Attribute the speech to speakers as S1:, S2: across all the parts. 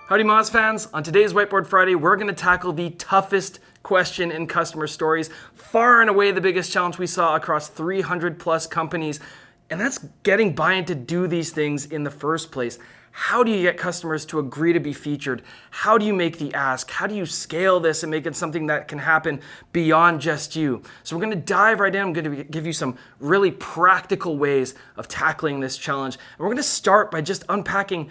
S1: Howdy Moz fans, on today's Whiteboard Friday, we're going to tackle the toughest question in customer stories, far and away the biggest challenge we saw across 300 plus companies, and that's getting buy-in to do these things in the first place. How do you get customers to agree to be featured? How do you make the ask? How do you scale this and make it something that can happen beyond just you? So we're going to dive right in. I'm going to give you some really practical ways of tackling this challenge. And we're going to start by just unpacking,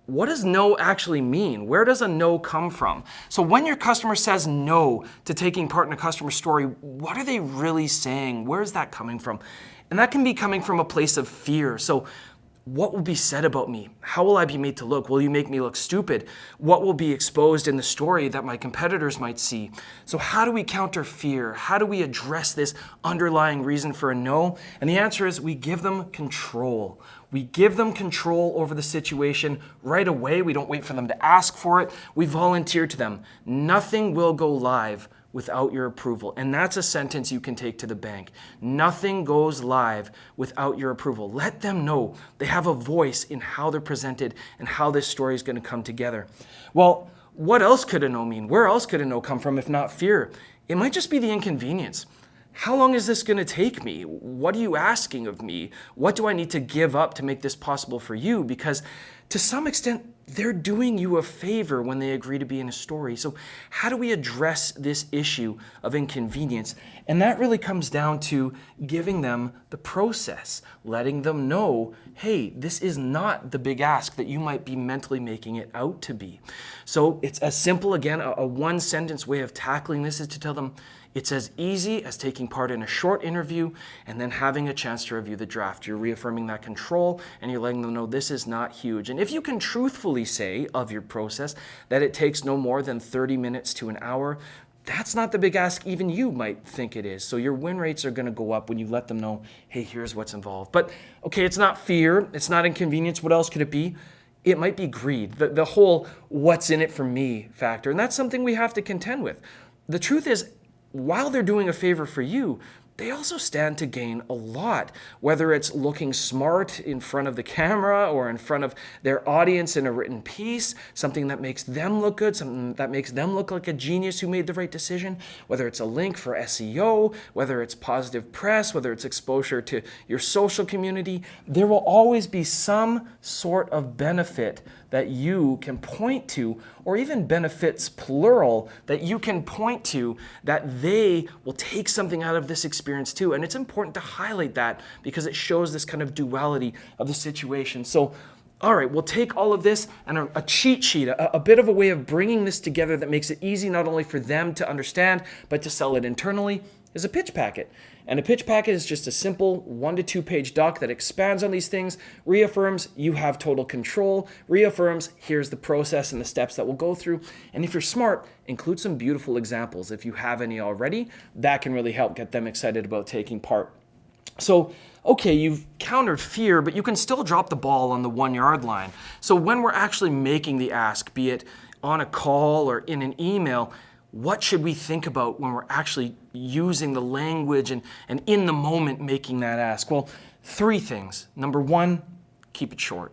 S1: what does no actually mean? Where does a no come from? So when your customer says no to taking part in a customer story, what are they really saying? Where is that coming from? And that can be coming from a place of fear. So what will be said about me? How will I be made to look? Will you make me look stupid? What will be exposed in the story that my competitors might see? So how do we counter fear? How do we address this underlying reason for a no? And the answer is we give them control. We give them control over the situation right away. We don't wait for them to ask for it. We volunteer to them. Nothing will go live without your approval. And that's a sentence you can take to the bank. Nothing goes live without your approval. Let them know they have a voice in how they're presented and how this story is going to come together. Well, what else could a no mean? Where else could a no come from if not fear? It might just be the inconvenience. How long is this going to take me? What are you asking of me? What do I need to give up to make this possible for you? Because to some extent, they're doing you a favor when they agree to be in a story. So how do we address this issue of inconvenience? And that really comes down to giving them the process, letting them know, hey, this is not the big ask that you might be mentally making it out to be. So it's as simple, again, a one-sentence way of tackling this is to tell them, it's as easy as taking part in a short interview and then having a chance to review the draft. You're reaffirming that control and you're letting them know this is not huge. And if you can truthfully say of your process that it takes no more than 30 minutes to an hour, that's not the big ask even you might think it is. So your win rates are going to go up when you let them know, hey, here's what's involved. But okay, it's not fear, it's not inconvenience. What else could it be? It might be greed, the whole what's in it for me factor. And that's something we have to contend with. The truth is, while they're doing a favor for you, they also stand to gain a lot, whether it's looking smart in front of the camera or in front of their audience in a written piece, something that makes them look good, something that makes them look like a genius who made the right decision, whether it's a link for SEO, whether it's positive press, whether it's exposure to your social community. There will always be some sort of benefit that you can point to, or even benefits plural that you can point to, that they will take something out of this experience too. And it's important to highlight that because it shows this kind of duality of the situation. So, all right, we'll take all of this and a cheat sheet, a bit of a way of bringing this together that makes it easy not only for them to understand, but to sell it internally, is a pitch packet. And a pitch packet is just a simple 1 to 2 page doc that expands on these things, reaffirms you have total control, reaffirms here's the process and the steps that we'll go through. And if you're smart, include some beautiful examples. If you have any already, that can really help get them excited about taking part. So, okay, you've countered fear, but you can still drop the ball on the 1 yard line. So when we're actually making the ask, be it on a call or in an email, what should we think about when we're actually using the language and in the moment making that ask? Well, 3 things. Number 1, keep it short.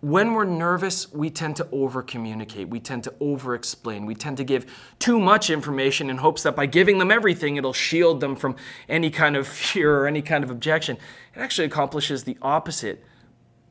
S1: When we're nervous, we tend to over-communicate. We tend to over-explain. We tend to give too much information in hopes that by giving them everything, it'll shield them from any kind of fear or any kind of objection. It actually accomplishes the opposite.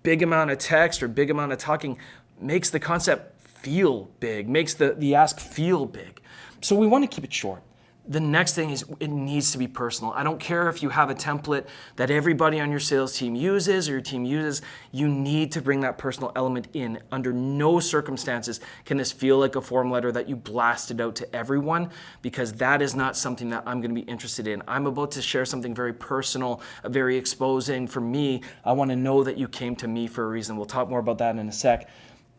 S1: Big amount of text or big amount of talking makes the concept feel big, makes the ask feel big. So we want to keep it short. The next thing is it needs to be personal. I don't care if you have a template that everybody on your sales team uses or your team uses, you need to bring that personal element in. Under no circumstances can this feel like a form letter that you blasted out to everyone, because that is not something that I'm going to be interested in. I'm about to share something very personal, very exposing for me. I want to know that you came to me for a reason. We'll talk more about that in a sec.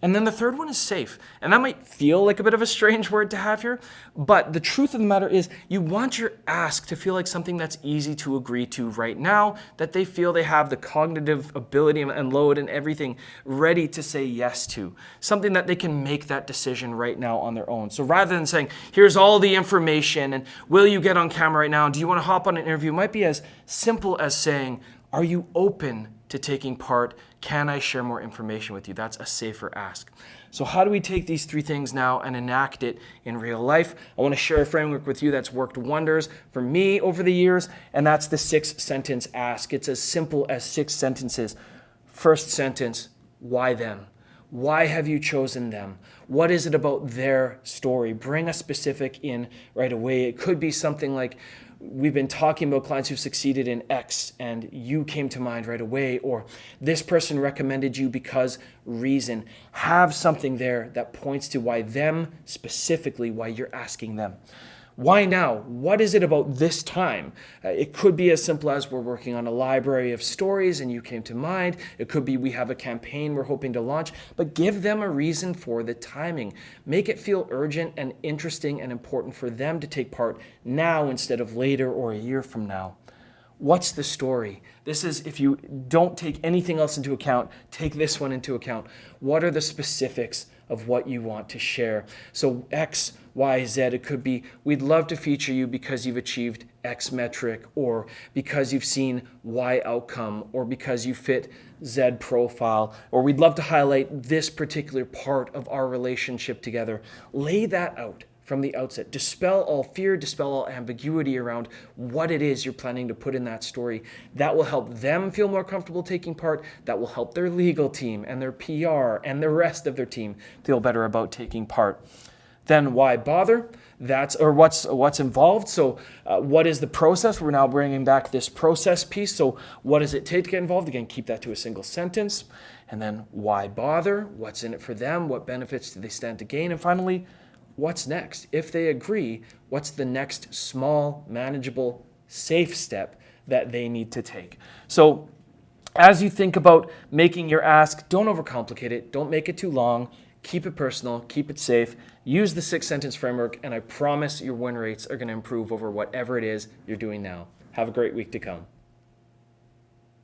S1: And then the third one is safe. And that might feel like a bit of a strange word to have here, but the truth of the matter is you want your ask to feel like something that's easy to agree to right now, that they feel they have the cognitive ability and load and everything ready to say yes to. Something that they can make that decision right now on their own. So rather than saying, here's all the information and will you get on camera right now? Do you want to hop on an interview? It might be as simple as saying, Are you open to taking part? Can I share more information with you? That's a safer ask. So how do we take these three things now and enact it in real life? I want to share a framework with you that's worked wonders for me over the years, and that's the 6-sentence ask. It's as simple as 6 sentences. First sentence, why them? Why have you chosen them? What is it about their story? Bring a specific in right away. It could be something like, we've been talking about clients who've succeeded in X and you came to mind right away, or this person recommended you because reason. Have something there that points to why them, specifically why you're asking them. Why now? What is it about this time? It could be as simple as we're working on a library of stories and you came to mind. It could be we have a campaign we're hoping to launch, but give them a reason for the timing. Make it feel urgent and interesting and important for them to take part now instead of later or a year from now. What's the story? This is, if you don't take anything else into account, take this one into account. What are the specifics of what you want to share? So X, Y, Z, it could be, we'd love to feature you because you've achieved X metric, or because you've seen Y outcome, or because you fit Z profile, or we'd love to highlight this particular part of our relationship together. Lay that out from the outset. Dispel all fear, dispel all ambiguity around what it is you're planning to put in that story. That will help them feel more comfortable taking part. That will help their legal team and their PR and the rest of their team feel better about taking part. Then why bother? What's involved. So what is the process? We're now bringing back this process piece. So what does it take to get involved? Again, keep that to a single sentence. And then why bother? What's in it for them? What benefits do they stand to gain? And finally, what's next? If they agree, what's the next small, manageable, safe step that they need to take? So as you think about making your ask, don't overcomplicate it. Don't make it too long. Keep it personal. Keep it safe. Use the 6-sentence framework, and I promise your win rates are going to improve over whatever it is you're doing now. Have a great week to come.